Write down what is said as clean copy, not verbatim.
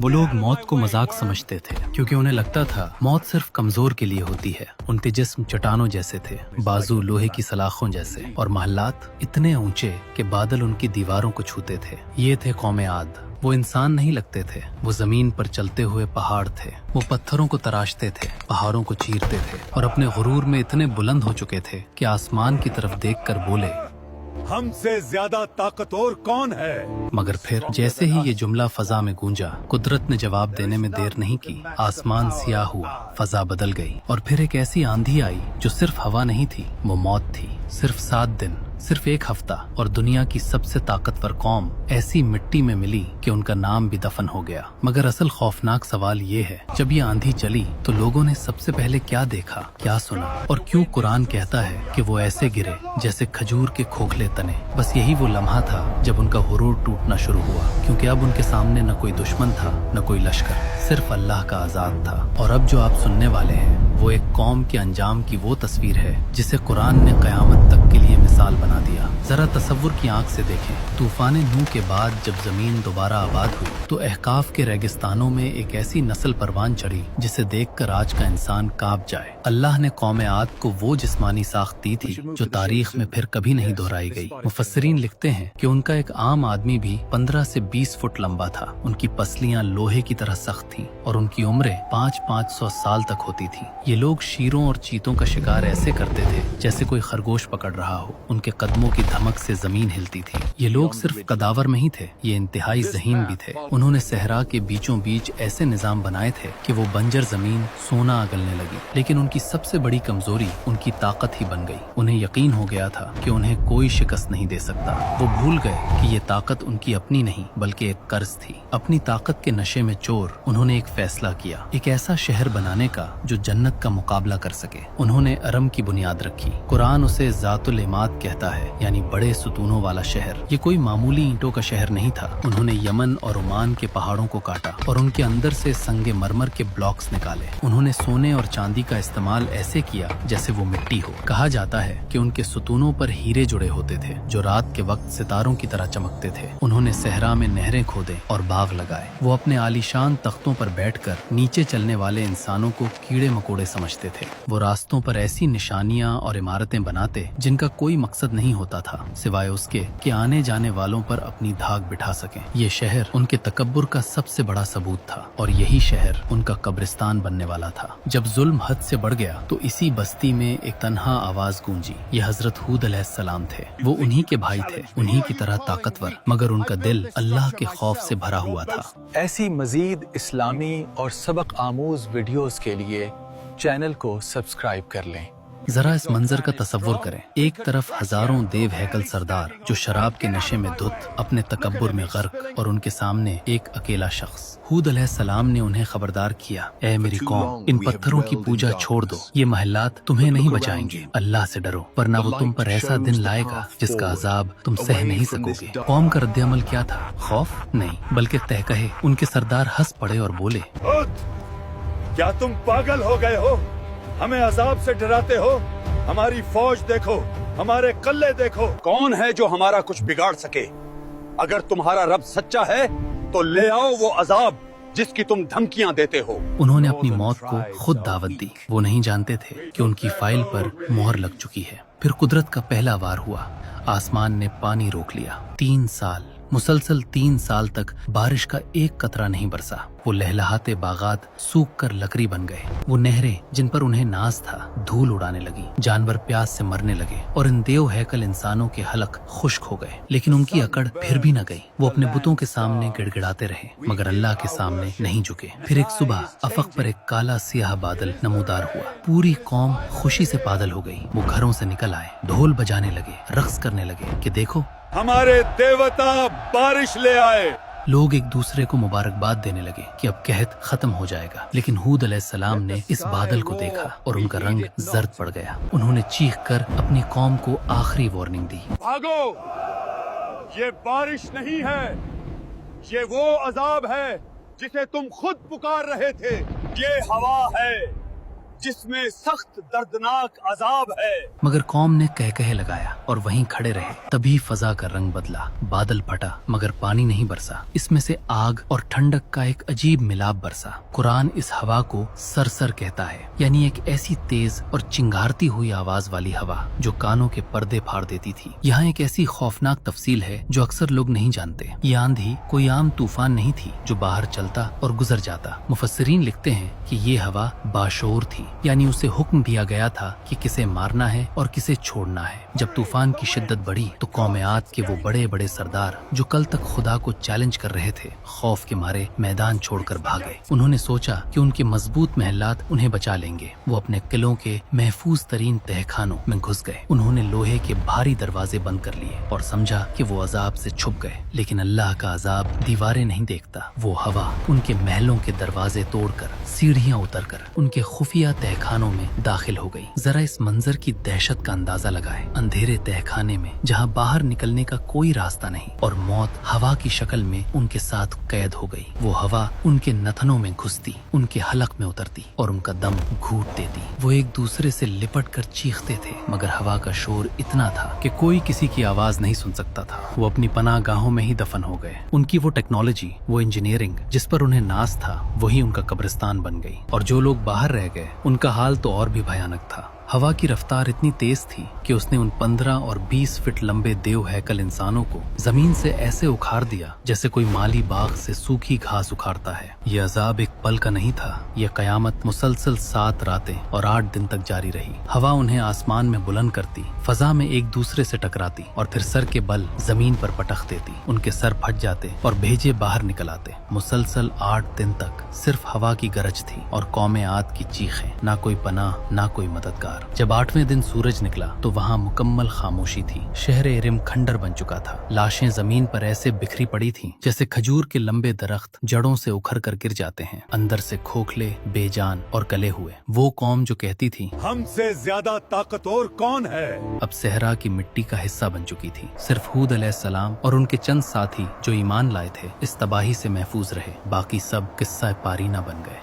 वो लोग मौत को मजाक समझते थे क्योंकि उन्हें लगता था मौत सिर्फ कमजोर के लिए होती है। उनके जिस्म चट्टानों जैसे थे, बाजू लोहे की सलाखों जैसे, और महलात इतने ऊंचे कि बादल उनकी दीवारों को छूते थे। ये थे कौम आद। वो इंसान नहीं लगते थे, वो जमीन पर चलते हुए पहाड़ थे। वो पत्थरों को तराशते थे, पहाड़ों को चीरते थे, और अपने गुरूर में इतने बुलंद हो चुके थे कि आसमान की तरफ देखकर बोले, हमसे ज्यादा ताकतवर कौन है। मगर फिर जैसे ही ये जुमला फजा में गूंजा, कुदरत ने जवाब देने में देर नहीं की। आसमान सियाह हुआ, फजा बदल गई, और फिर एक ऐसी आंधी आई जो सिर्फ हवा नहीं थी, वो मौत थी। सिर्फ 7 दिन, सिर्फ 1 हफ्ता, और दुनिया की सबसे ताकतवर कौम ऐसी मिट्टी में मिली कि उनका नाम भी दफन हो गया। मगर असल खौफनाक सवाल ये है, जब ये आंधी चली तो लोगों ने सबसे पहले क्या देखा, क्या सुना, और क्यों कुरान कहता है कि वो ऐसे गिरे जैसे खजूर के खोखले तने। बस यही वो लम्हा था जब उनका गुरूर टूटना शुरू हुआ, क्योंकि अब उनके सामने न कोई दुश्मन था, न कोई लश्कर, सिर्फ अल्लाह का आजाद था। और अब जो आप सुनने वाले हैं वो एक कौम के अंजाम की वो तस्वीर है जिसे कुरान ने कयामत तक के लिए मिसाल बना दिया। जरा तसव्वुर की आंख से देखें, तूफान नूह के बाद जब जमीन दोबारा आबाद हुई तो अहकाफ के रेगिस्तानों में एक ऐसी नस्ल परवान चढ़ी जिसे देखकर आज का इंसान कांप जाए। अल्लाह ने कौम आद को वो जिस्मानी साख्त दी थी जो तारीख में फिर कभी नहीं दोहराई गई। मुफस्सिरीन लिखते हैं कि उनका एक आम आदमी भी 15 से 20 फुट लंबा था। उनकी पसलियां लोहे की तरह सख्त थीं और उनकी उम्रें 500-500 साल तक होती थी। ये लोग शेरों और चीतों का शिकार ऐसे करते थे जैसे कोई खरगोश पकड़ रहा हो। उनके कदमों की धमक से जमीन हिलती थी। ये लोग सिर्फ कदावर नहीं थे, ये इंतहाई ज़हीन भी थे। उन्होंने सहरा के बीचों बीच ऐसे निजाम बनाए थे कि वो बंजर जमीन सोना अगलने लगी। लेकिन उनकी सबसे बड़ी कमजोरी उनकी ताकत ही बन गई। उन्हें यकीन हो गया था कि उन्हें कोई शिकस्त नहीं दे सकता। वो भूल गए कि ये ताकत उनकी अपनी नहीं बल्कि एक कर्ज थी। अपनी ताकत के नशे में चोर उन्होंने एक फैसला किया, एक ऐसा शहर बनाने का जो जन्नत का मुकाबला कर सके। उन्होंने अरम की बुनियाद रखी। कुरान उसे जातुल इमाद कहता है, यानी बड़े सुतूनों वाला शहर। ये कोई मामूली ईंटों का शहर नहीं था। उन्होंने यमन और ओमान के पहाड़ों को काटा और उनके अंदर से संगे मरमर के ब्लॉक्स निकाले। उन्होंने सोने और चांदी का इस्तेमाल ऐसे किया जैसे वो मिट्टी हो। कहा जाता है कि उनके सुतूनों पर हीरे जुड़े होते थे जो रात के वक्त सितारों की तरह चमकते थे। उन्होंने सहरा में नहरें खोदे और बाग लगाए। वो अपने आलीशान तख्तों पर बैठकर नीचे चलने वाले इंसानों को कीड़े मकोड़े समझते थे। वो रास्तों पर ऐसी निशानियां और इमारतें बनाते जिनका कोई मकसद नहीं होता था सिवाय उसके कि आने जाने वालों पर अपनी धाक बिठा सकें। ये शहर उनके तकब्बुर का सबसे बड़ा सबूत था और यही शहर उनका कब्रिस्तान बनने वाला था। जब जुल्म हद से बढ़ गया तो इसी बस्ती में एक तन्हा आवाज गूंजी। ये हजरत हूद अलैहिस्सलाम थे। वो उन्हीं के भाई थे, उन्हीं की तरह ताकतवर, मगर उनका दिल अल्लाह के खौफ से भरा हुआ था। ऐसी मजीद इस्लामी और सबक आमूज वीडियोस के लिए चैनल को सब्सक्राइब कर लें। जरा इस मंजर का तसव्वुर करें। एक तरफ हजारों देव हैकल सरदार जो शराब के नशे में धुत अपने तकब्बुर में गर्क, और उनके सामने एक अकेला शख्स। हूद अलैहिस्सलाम ने उन्हें खबरदार किया, ऐ मेरी कौम, इन पत्थरों की पूजा छोड़ दो। ये महलात तुम्हें नहीं बचाएंगे। अल्लाह से डरो, वरना वो तुम पर ऐसा दिन लाएगा जिसका अजाब तुम सह नहीं सकोगे। कौम का रद्द-ए-अमल क्या था? खौफ नहीं, बल्कि तहकहे। उनके सरदार हंस पड़े और बोले, क्या तुम पागल हो गए हो? हमें अजाब से डराते हो? हमारी फौज देखो, हमारे कल्ले देखो। कौन है जो हमारा कुछ बिगाड़ सके? अगर तुम्हारा रब सच्चा है तो ले आओ वो अजाब जिसकी तुम धमकियां देते हो। उन्होंने अपनी मौत को खुद दावत दी। वो नहीं जानते थे कि उनकी फाइल पर मोहर लग चुकी है। फिर कुदरत का पहला वार हुआ। आसमान ने पानी रोक लिया। 3 साल, मुसलसल 3 साल तक बारिश का एक कतरा नहीं बरसा। वो लहलहाते बागात सूख कर लकड़ी बन गए। वो नहरें जिन पर उन्हें नाज था धूल उड़ाने लगी। जानवर प्यास से मरने लगे और इन देव हैकल इंसानों के हलक खुश्क हो गए। लेकिन उनकी अकड़ फिर भी न गई। वो अपने बुतों के सामने गिड़गिड़ाते रहे मगर अल्लाह के सामने नहीं झुके। फिर एक सुबह अफक पर एक काला सियाह बादल नमूदार हुआ। पूरी कौम खुशी से पागल हो गई। वो घरों से निकल आए, ढोल बजाने लगे, रक्स करने लगे कि देखो हमारे देवता बारिश ले आए। लोग एक दूसरे को मुबारकबाद देने लगे कि अब कहत खत्म हो जाएगा। लेकिन हूद अलैहिस्सलाम ने इस बादल को देखा और उनका रंग जर्द पड़ गया। उन्होंने चीख कर अपनी कौम को आखिरी वार्निंग दी, भागो, ये बारिश नहीं है, ये वो अजाब है जिसे तुम खुद पुकार रहे थे। ये हवा है, जिसमें सख्त दर्दनाक अजाब है। मगर कौम ने कह कहे लगाया और वहीं खड़े रहे। तभी फजा का रंग बदला, बादल फटा मगर पानी नहीं बरसा। इसमें से आग और ठंडक का एक अजीब मिलाप बरसा। कुरान इस हवा को सरसर कहता है, यानी एक ऐसी तेज और चिंगारती हुई आवाज वाली हवा जो कानों के पर्दे फाड़ देती थी। यहाँ एक ऐसी खौफनाक तफसील है जो अक्सर लोग नहीं जानते। ये आंधी कोई आम तूफान नहीं थी जो बाहर चलता और गुजर जाता। मुफस्सिरीन लिखते हैं कि ये हवा बाशऊर थी, यानी उसे हुक्म दिया गया था कि किसे मारना है और किसे छोड़ना है। जब तूफान की शिद्दत बढ़ी तो कौम आद के वो बड़े बड़े सरदार जो कल तक खुदा को चैलेंज कर रहे थे, खौफ के मारे मैदान छोड़कर भागे। उन्होंने सोचा कि उनके मजबूत महलात उन्हें बचा लेंगे। वो अपने किलों के महफूज तरीन तहखानों में घुस गए। उन्होंने लोहे के भारी दरवाजे बंद कर लिए और समझा कि वो अजाब से छुप गए। लेकिन अल्लाह का अजाब दीवारें नहीं देखता। वो हवा उनके महलों के दरवाजे तोड़कर, सीढ़ियां उतरकर उनके खुफिया तहखानों में दाखिल हो गई। जरा इस मंजर की दहशत का अंदाजा लगाएं। अंधेरे तहखाने में जहां बाहर निकलने का कोई रास्ता नहीं और मौत हवा की शक्ल में उनके साथ कैद हो गई। वो हवा उनके नथनों में घुसती, उनके हलक में उतरती और उनका दम घूट देती। वो एक दूसरे से लिपट कर चीखते थे, मगर हवा का शोर इतना था कि कोई किसी की आवाज नहीं सुन सकता था। वो अपनी पनाह गाहों में ही दफन हो गए। उनकी वो टेक्नोलॉजी, वो इंजीनियरिंग जिस पर उन्हें नाज था, वही उनका कब्रिस्तान बन गई। और जो लोग बाहर रह गए उनका हाल तो और भी भयानक था। हवा की रफ्तार इतनी तेज थी कि उसने उन 15 और 20 फीट लंबे देव हैकल इंसानों को जमीन से ऐसे उखाड़ दिया जैसे कोई माली बाग से सूखी घास उखाड़ता है। ये अजाब एक पल का नहीं था। ये कयामत मुसलसल 7 रातें और 8 दिन तक जारी रही। हवा उन्हें आसमान में बुलंद करती, फजा में एक दूसरे से टकराती और फिर सर के बल जमीन पर पटक देती। उनके सर फट जाते और भेजे बाहर निकल आते। मुसलसल 8 दिन तक सिर्फ हवा की गरज थी और कौमे आद की चीखें। ना कोई पनाह, ना कोई मददगार। जब 8वें दिन सूरज निकला तो वहाँ मुकम्मल खामोशी थी। शहर एरिम खंडर बन चुका था। लाशें जमीन पर ऐसे बिखरी पड़ी थीं जैसे खजूर के लंबे दरख्त जड़ों से उखड़ कर गिर जाते हैं, अंदर से खोखले, बेजान और गले हुए। वो कौम जो कहती थी हमसे ज्यादा ताकतवर कौन है, अब सहरा की मिट्टी का हिस्सा बन चुकी थी। सिर्फ हूद अलैहिस्सलाम और उनके चंद साथी जो ईमान लाए थे इस तबाही से महफूज रहे। बाकी सब किस्सा पारीना बन गए।